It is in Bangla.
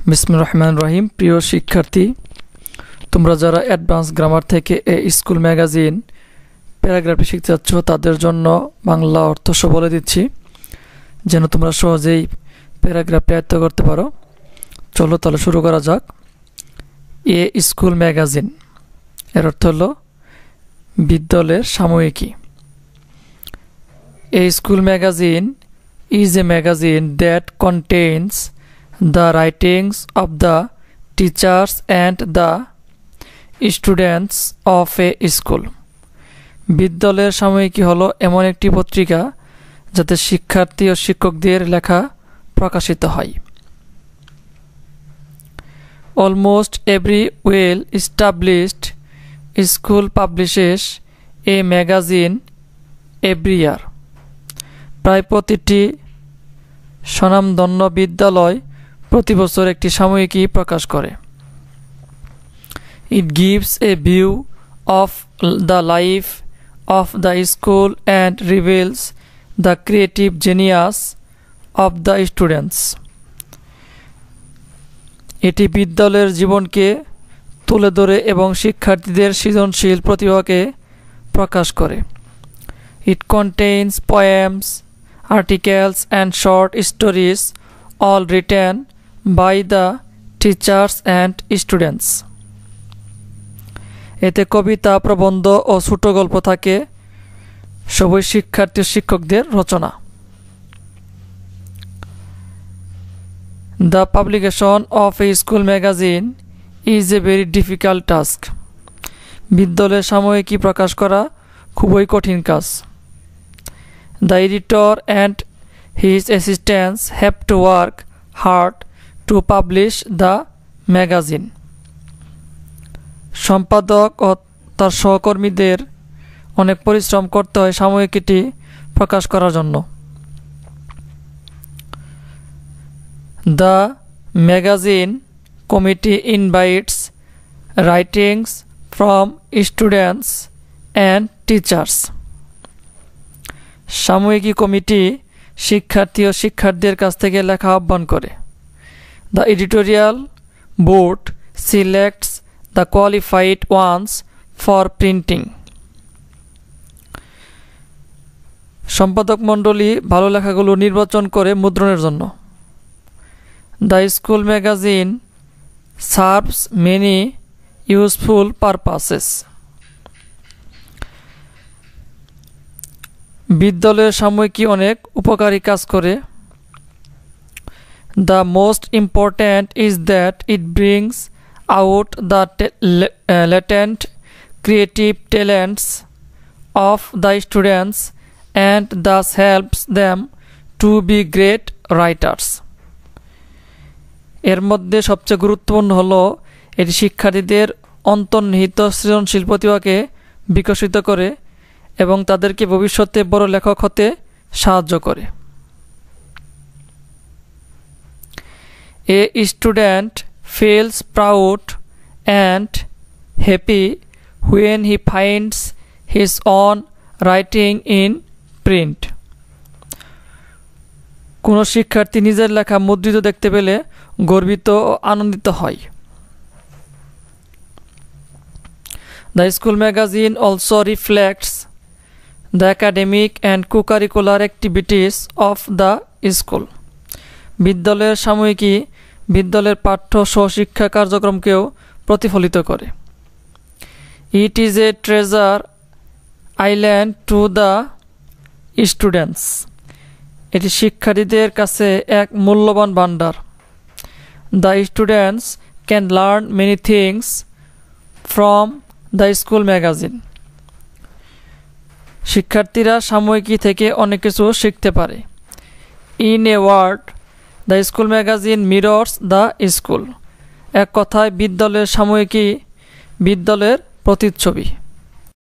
বিসমিল্লাহির রহমানির রহিম। প্রিয় শিক্ষার্থী, তোমরা যারা অ্যাডভান্স গ্রামার থেকে স্কুল ম্যাগাজিন প্যারাগ্রাফটি শিখতে যাচ্ছ তাদের জন্য বাংলা অর্থ সহ বলে দিচ্ছি যেন তোমরা সহজেই প্যারাগ্রাফটি আয়ত্ত করতে পারো। চলো তাহলে শুরু করা যাক। স্কুল ম্যাগাজিন এর অর্থ হলো বিদ্যালয়ের সাময়িকী। School magazine is a magazine that contains the writings of the teachers and the students of a school. বিদ্যালয়ের সাময়িকী হলো এমন একটি পত্রিকা যাতে শিক্ষার্থী ও শিক্ষকদের লেখা প্রকাশিত হয়। Almost every well-established school publishes a magazine every year. প্রায় প্রতিটি স্বনামধন্য বিদ্যালয় প্রতি বছর একটি সাময়িকী প্রকাশ করে। It gives a view of the life of the school and reveals the creative genius of the students. এটি বিদ্যালয়ের জীবনকে তুলে ধরে এবং শিক্ষার্থীদের সৃজনশীল প্রতিভাকে প্রকাশ করে। It contains poems, articles and short stories, all written by the teachers and students. এতে কবিতা, প্রবন্ধ ও ছোট গল্প থাকে, সবই শিক্ষার্থী ও শিক্ষকদের রচনা। The publication of a school magazine is a very difficult task. বিদ্যালয়ের সাময়িকী প্রকাশ করা খুবই কঠিন কাজ। The editor and his assistants have to work hard to publish the magazine. সম্পাদক ও তার সহকর্মীদের অনেক পরিশ্রম করতে হয় সাময়িকীটি প্রকাশ করার জন্য। The magazine committee invites writings from students and teachers. সাময়িকী কমিটি শিক্ষার্থী ও শিক্ষার্থীদের কাছ থেকে লেখা আহ্বান করে। The editorial board selects the qualified ones for printing. সম্পাদক মণ্ডলী ভালো লেখাগুলো নির্বাচন করে মুদ্রণের জন্য। The school magazine serves many useful purposes. বিদ্যালয়ের সাময়িকী অনেক উপকারী কাজ করে। The most important is that it brings out the latent creative talents of the students and thus helps them to be great writers. এর মধ্যে সবচেয়ে গুরুত্বপূর্ণ হলো এটি শিক্ষার্থীদের অন্তর্নিহিত সৃজনশীল প্রতিভাকে বিকশিত করে এবং তাদেরকে ভবিষ্যতে বড় লেখক হতে সাহায্য করে। A student feels proud and happy when he finds his own writing in print. কোনো শিক্ষার্থী নিজের লেখা মুদ্রিত দেখতে পেলে গর্বিত ও আনন্দিত হয়। The school magazine also reflects the academic and co-curricular activities of the school. বিদ্যালয়ের সাময়িকী বিদ্যালয়ের পাঠ্য সহশিক্ষা কার্যক্রমকেও প্রতিফলিত করে। It is a treasure island to the students. এটি শিক্ষার্থীদের কাছে এক মূল্যবান ভাণ্ডার। The students can learn many things from the school magazine. শিক্ষার্থীরা সাময়িকী থেকে অনেক কিছু শিখতে পারে। In a word, the school magazine mirrors the school. এক কথায় বিদ্যালয়ের সাময়িকী বিদ্যালয়ের প্রতিচ্ছবি।